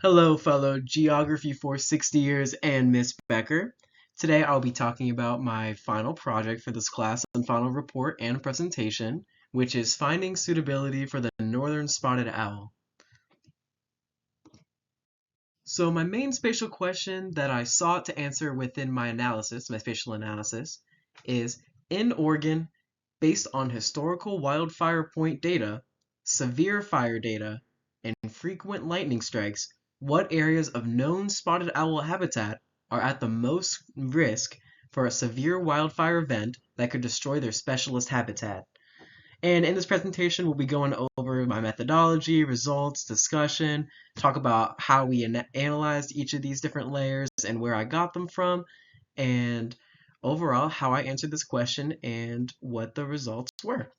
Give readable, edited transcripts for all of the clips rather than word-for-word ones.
Hello, fellow Geography for 60 years and Miss Becker. Today I'll be talking about my final project for this class and final report and presentation, which is finding suitability for the northern spotted owl. So my main spatial question that I sought to answer within my analysis, my spatial analysis, is in Oregon, based on historical wildfire point data, severe fire data, and frequent lightning strikes, what areas of known spotted owl habitat are at the most risk for a severe wildfire event that could destroy their specialist habitat? And in this presentation, we'll be going over my methodology, results, discussion, talk about how we analyzed each of these different layers and where I got them from, and overall how I answered this question and what the results were.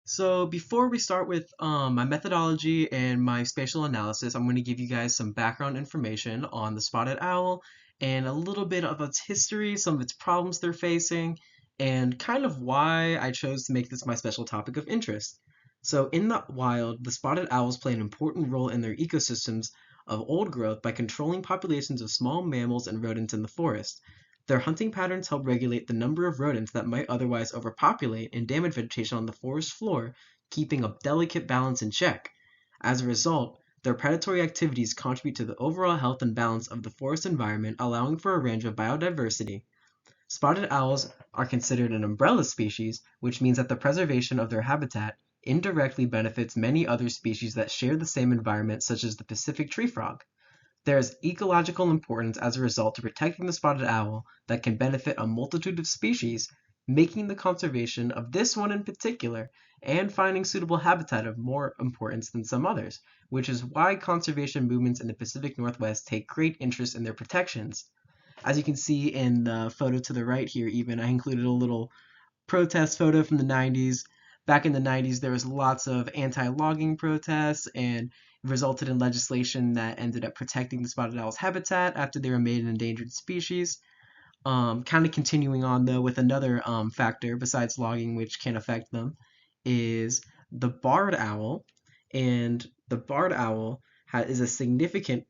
So before we start with my methodology and my spatial analysis, I'm going to give you guys some background information on the spotted owl and a little bit of its history, some of its problems they're facing, and kind of why I chose to make this my special topic of interest. So in the wild, the spotted owls play an important role in their ecosystems of old growth by controlling populations of small mammals and rodents in the forest. Their hunting patterns help regulate the number of rodents that might otherwise overpopulate and damage vegetation on the forest floor, keeping a delicate balance in check. As a result, their predatory activities contribute to the overall health and balance of the forest environment, allowing for a range of biodiversity. Spotted owls are considered an umbrella species, which means that the preservation of their habitat indirectly benefits many other species that share the same environment, such as the Pacific tree frog. There is ecological importance as a result to protecting the spotted owl that can benefit a multitude of species, making the conservation of this one in particular and finding suitable habitat of more importance than some others, which is why conservation movements in the Pacific Northwest take great interest in their protections. As you can see in the photo to the right here, even I included a little protest photo from the 90s. Back in the 90s, there was lots of anti-logging protests and resulted in legislation that ended up protecting the spotted owl's habitat after they were made an endangered species. Kind of continuing on though with another factor besides logging which can affect them is the barred owl, and the barred owl is a significant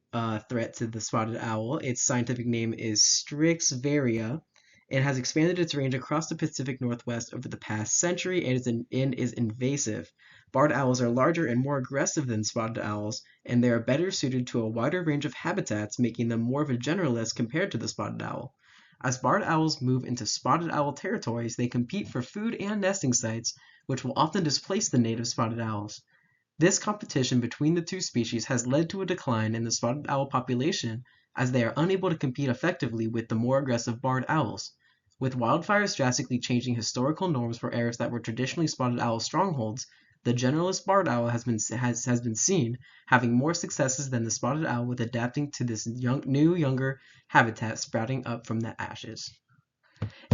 threat to the spotted owl. Its scientific name is Strix varia. It has expanded its range across the Pacific Northwest over the past century and is invasive. Barred owls are larger and more aggressive than spotted owls, and they are better suited to a wider range of habitats, making them more of a generalist compared to the spotted owl. As barred owls move into spotted owl territories, they compete for food and nesting sites, which will often displace the native spotted owls. This competition between the two species has led to a decline in the spotted owl population as they are unable to compete effectively with the more aggressive barred owls. With wildfires drastically changing historical norms for areas that were traditionally spotted owl strongholds, the generalist barred owl has been seen having more successes than the spotted owl with adapting to this younger habitat sprouting up from the ashes.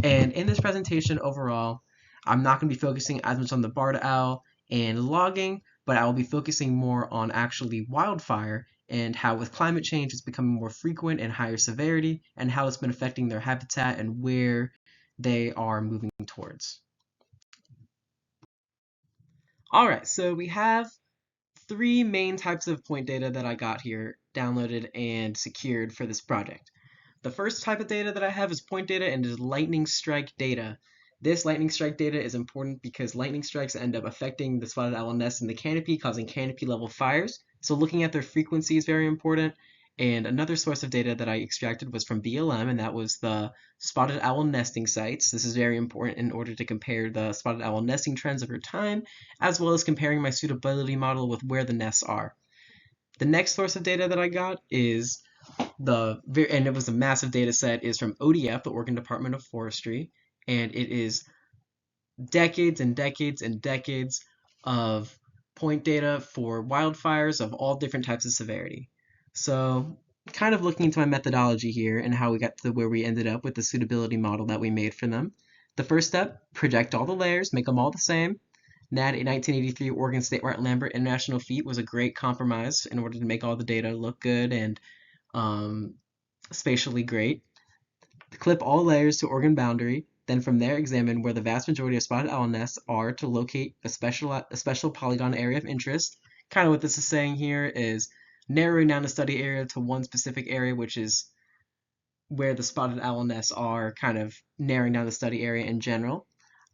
And in this presentation overall, I'm not going to be focusing as much on the barred owl and logging, but I will be focusing more on actually wildfire and how with climate change it's becoming more frequent and higher severity and how it's been affecting their habitat and where they are moving towards. All right, so we have three main types of point data that I got here downloaded and secured for this project. The first type of data that I have is point data and is lightning strike data. This lightning strike data is important because lightning strikes end up affecting the spotted owl nest in the canopy, causing canopy level fires. So looking at their frequency is very important. And another source of data that I extracted was from BLM, and that was the spotted owl nesting sites. This is very important in order to compare the spotted owl nesting trends over time, as well as comparing my suitability model with where the nests are. The next source of data that I got is and it was a massive data set, is from ODF, the Oregon Department of Forestry, and it is decades and decades and decades of point data for wildfires of all different types of severity. So kind of looking into my methodology here and how we got to where we ended up with the suitability model that we made for them. The first step, project all the layers, make them all the same. That 1983 Oregon State Wright-Lambert International Feat was a great compromise in order to make all the data look good and spatially great. Clip all layers to Oregon boundary, then from there examine where the vast majority of spotted owl nests are to locate a special polygon area of interest. Kind of what this is saying here is narrowing down the study area to one specific area, which is where the spotted owl nests are, kind of narrowing down the study area in general.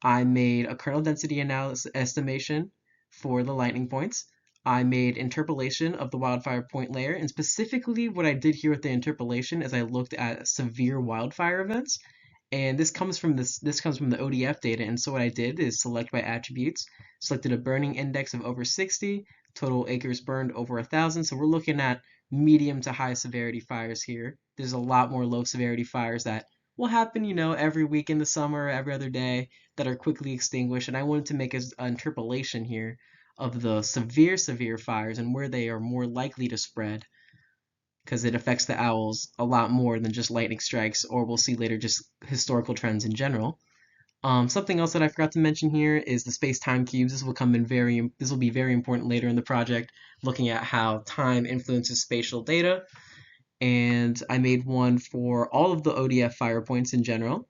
I made a kernel density analysis estimation for the lightning points. I made interpolation of the wildfire point layer, and specifically what I did here with the interpolation is I looked at severe wildfire events, and this comes from the ODF data. And so what I did is select by attributes, selected a burning index of over 60, total acres burned over 1,000. So we're looking at medium to high severity fires here. There's a lot more low severity fires that will happen, every week in the summer, every other day, that are quickly extinguished. And I wanted to make an interpolation here of the severe fires and where they are more likely to spread, because it affects the owls a lot more than just lightning strikes, or we'll see later just historical trends in general. Something else that I forgot to mention here is the space-time cubes. This will be very important later in the project, looking at how time influences spatial data. And I made one for all of the ODF fire points in general,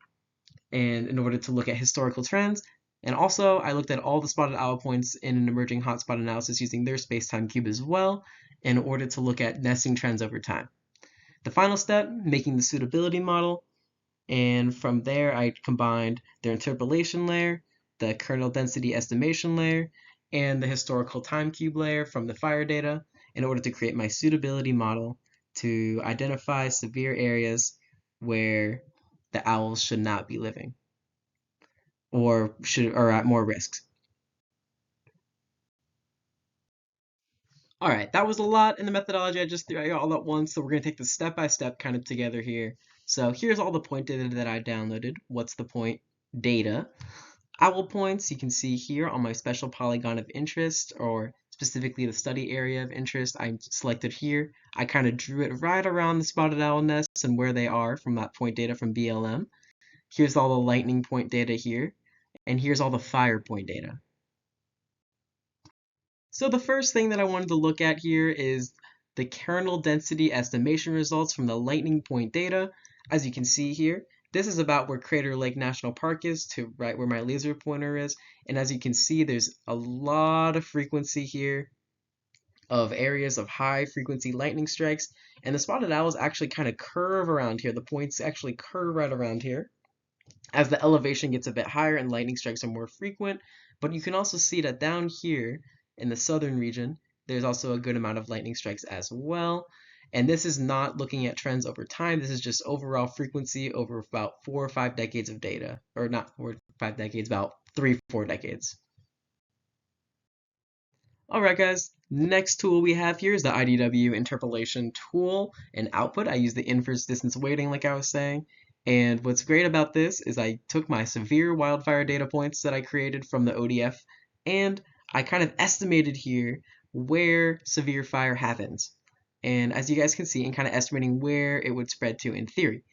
and in order to look at historical trends. And also, I looked at all the spotted owl points in an emerging hotspot analysis using their space-time cube as well, in order to look at nesting trends over time. The final step, making the suitability model, and from there I combined their interpolation layer, the kernel density estimation layer, and the historical time cube layer from the fire data in order to create my suitability model to identify severe areas where the owls should not be living or are at more risks. All right, that was a lot in the methodology. I just threw it all at once, so we're going to take this step by step kind of together here. So here's all the point data that I downloaded. What's the point data? Owl points, you can see here on my special polygon of interest, or specifically the study area of interest I selected here. I kind of drew it right around the spotted owl nests and where they are from that point data from BLM. Here's all the lightning point data here, and here's all the fire point data. So the first thing that I wanted to look at here is the kernel density estimation results from the lightning point data. As you can see here, this is about where Crater Lake National Park is, to right where my laser pointer is. And as you can see, there's a lot of frequency here of areas of high frequency lightning strikes. And the spotted owls actually kind of curve around here. The points actually curve right around here as the elevation gets a bit higher and lightning strikes are more frequent. But you can also see that down here in the southern region, there's also a good amount of lightning strikes as well. And this is not looking at trends over time. This is just overall frequency over about 4 or 5 decades of data. Or not 4 or 5 decades, about 3 or 4 decades. Alright guys, next tool we have here is the IDW interpolation tool and output. I use the inverse distance weighting like I was saying. And what's great about this is I took my severe wildfire data points that I created from the ODF, and I kind of estimated here where severe fire happens. And as you guys can see, and kind of estimating where it would spread to in theory.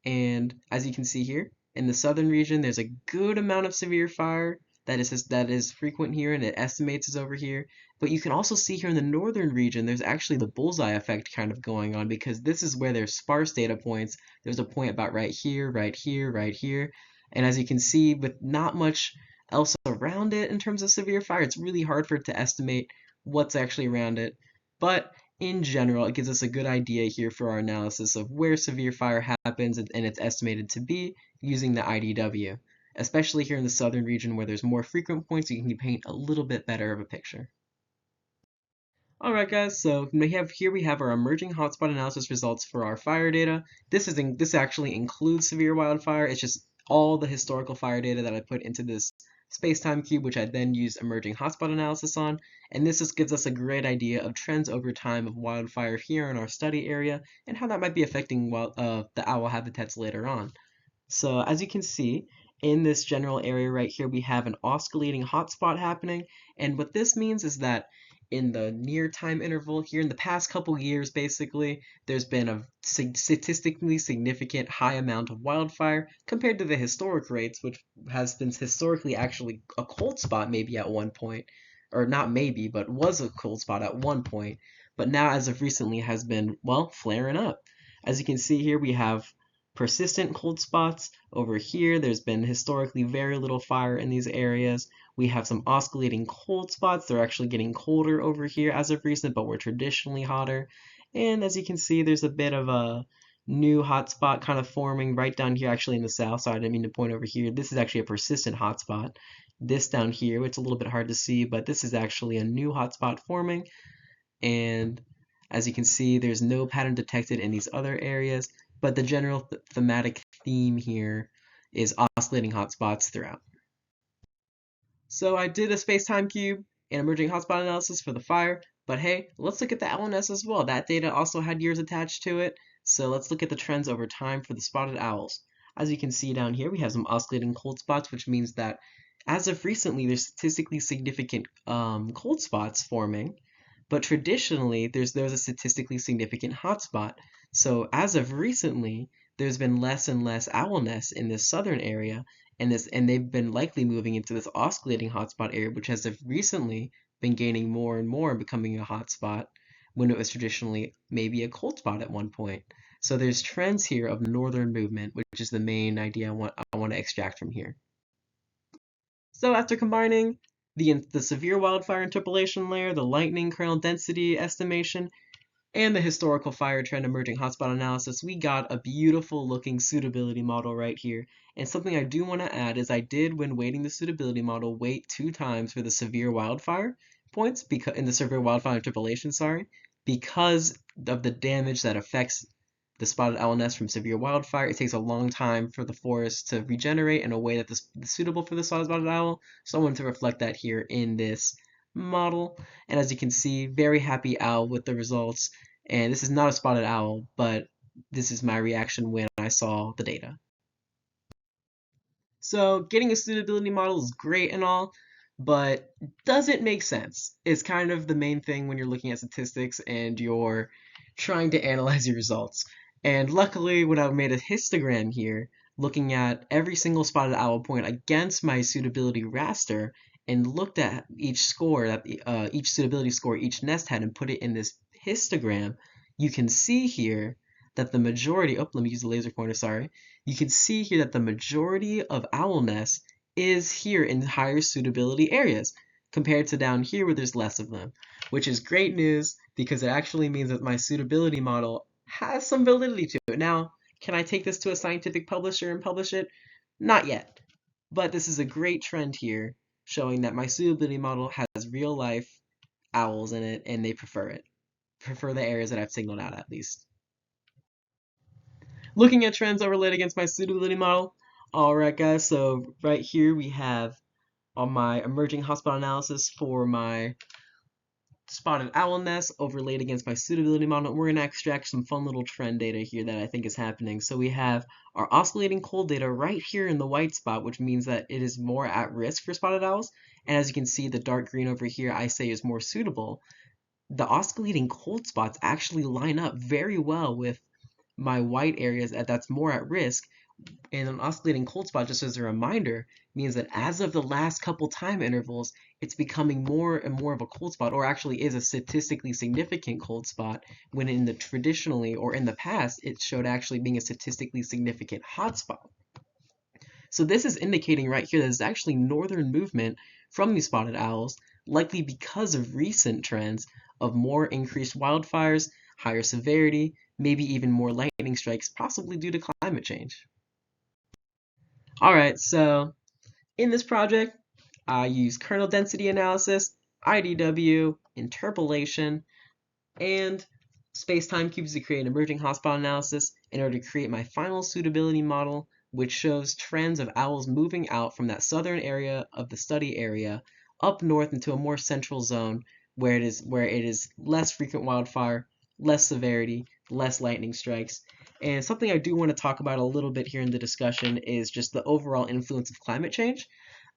And as you can see here, in the southern region, there's a good amount of severe fire that is frequent here, and it estimates is over here. But you can also see here in the northern region, there's actually the bullseye effect kind of going on, because this is where there's sparse data points. There's a point about right here, right here, right here. And as you can see, with not much else around it in terms of severe fire, it's really hard for it to estimate what's actually around it. But in general, it gives us a good idea here for our analysis of where severe fire happens and it's estimated to be using the IDW, especially here in the southern region where there's more frequent points, you can paint a little bit better of a picture. Alright guys, so we have our emerging hotspot analysis results for our fire data. This actually includes severe wildfire. It's just all the historical fire data that I put into this space-time cube, which I then used emerging hotspot analysis on. And this just gives us a great idea of trends over time of wildfire here in our study area and how that might be affecting the owl habitats later on. So as you can see, in this general area right here, we have an oscillating hotspot happening. And what this means is that in the near time interval here in the past couple years, basically, there's been a statistically significant high amount of wildfire compared to the historic rates, which has been historically actually a cold spot maybe at one point, or not maybe, but was a cold spot at one point, but now as of recently has been, well, flaring up. As you can see here, we have persistent cold spots over here. There's been historically very little fire in these areas, We have some oscillating cold spots. They're actually getting colder over here as of recent, but were traditionally hotter. And as you can see, there's a bit of a new hotspot kind of forming right down here, actually in the south. So I didn't mean to point over here. This is actually a persistent hotspot. This down here, it's a little bit hard to see, but this is actually a new hotspot forming. And as you can see, there's no pattern detected in these other areas, but the general thematic theme here is oscillating hotspots throughout. So I did a space-time cube and emerging hotspot analysis for the fire, but hey, let's look at the LNS as well. That data also had years attached to it, so let's look at the trends over time for the spotted owls. As you can see down here, we have some oscillating cold spots, which means that as of recently, there's statistically significant cold spots forming, but traditionally, there was a statistically significant hotspot. So as of recently, there's been less and less owl nests in this southern area, and they've been likely moving into this oscillating hotspot area, which has recently been gaining more and more and becoming a hotspot when it was traditionally maybe a cold spot at one point. So there's trends here of northern movement, which is the main idea I want to extract from here. So after combining the severe wildfire interpolation layer, the lightning kernel density estimation, and the historical fire trend emerging hotspot analysis, we got a beautiful looking suitability model right here. And something I do want to add is I did, when weighting the suitability model, weight 2 times for the severe wildfire points, because in the severe wildfire interpolation, because of the damage that affects the spotted owl nest from severe wildfire. It takes a long time for the forest to regenerate in a way that is suitable for the spotted owl. So I wanted to reflect that here in this model. And as you can see, very happy owl with the results. And this is not a spotted owl, but this is my reaction when I saw the data. So getting a suitability model is great and all, but does it make sense? Is kind of the main thing when you're looking at statistics and you're trying to analyze your results. And luckily, when I've made a histogram here, looking at every single spotted owl point against my suitability raster, and looked at each score, each suitability score each nest had, and put it in this histogram, you can see here that the majority, oh, let me use the laser pointer, sorry. You can see here that the majority of owl nests is here in higher suitability areas compared to down here where there's less of them, which is great news because it actually means that my suitability model has some validity to it. Now, can I take this to a scientific publisher and publish it? Not yet, but this is a great trend here showing that my suitability model has real life owls in it and they prefer the areas that I've signaled out at least. Looking at trends overlaid against my suitability model. Alright guys, so right here we have on my emerging hotspot analysis for my spotted owl nest overlaid against my suitability model. We're going to extract some fun little trend data here that I think is happening. So we have our oscillating cold data right here in the white spot, which means that it is more at risk for spotted owls. And as you can see, the dark green over here I say is more suitable. The oscillating cold spots actually line up very well with my white areas that's more at risk. And an oscillating cold spot, just as a reminder, means that as of the last couple time intervals, it's becoming more and more of a cold spot, or actually is a statistically significant cold spot, when in the traditionally or in the past, it showed actually being a statistically significant hot spot. So this is indicating right here that there's actually northern movement from these spotted owls, likely because of recent trends of more increased wildfires, higher severity, maybe even more lightning strikes, possibly due to climate change. Alright, so in this project, I use kernel density analysis, IDW, interpolation, and space-time cubes to create an emerging hotspot analysis in order to create my final suitability model, which shows trends of owls moving out from that southern area of the study area up north into a more central zone where it is less frequent wildfire, less severity, less lightning strikes. And something I do want to talk about a little bit here in the discussion is just the overall influence of climate change.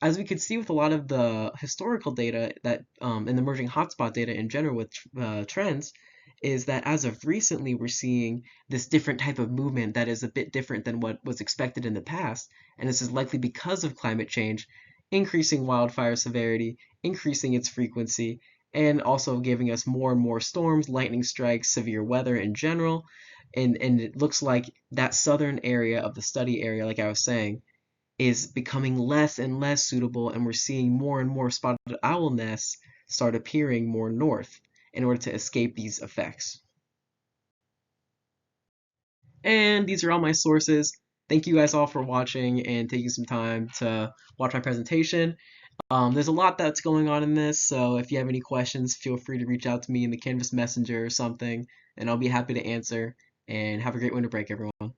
As we could see with a lot of the historical data that and the emerging hotspot data in general with trends, is that as of recently we're seeing this different type of movement that is a bit different than what was expected in the past, and this is likely because of climate change, increasing wildfire severity, increasing its frequency, and also giving us more and more storms, lightning strikes, severe weather in general. And it looks like that southern area of the study area, like I was saying, is becoming less and less suitable, and we're seeing more and more spotted owl nests start appearing more north in order to escape these effects. And these are all my sources. Thank you guys all for watching and taking some time to watch my presentation. There's a lot that's going on in this, so if you have any questions, feel free to reach out to me in the Canvas Messenger or something, and I'll be happy to answer. And have a great winter break, everyone.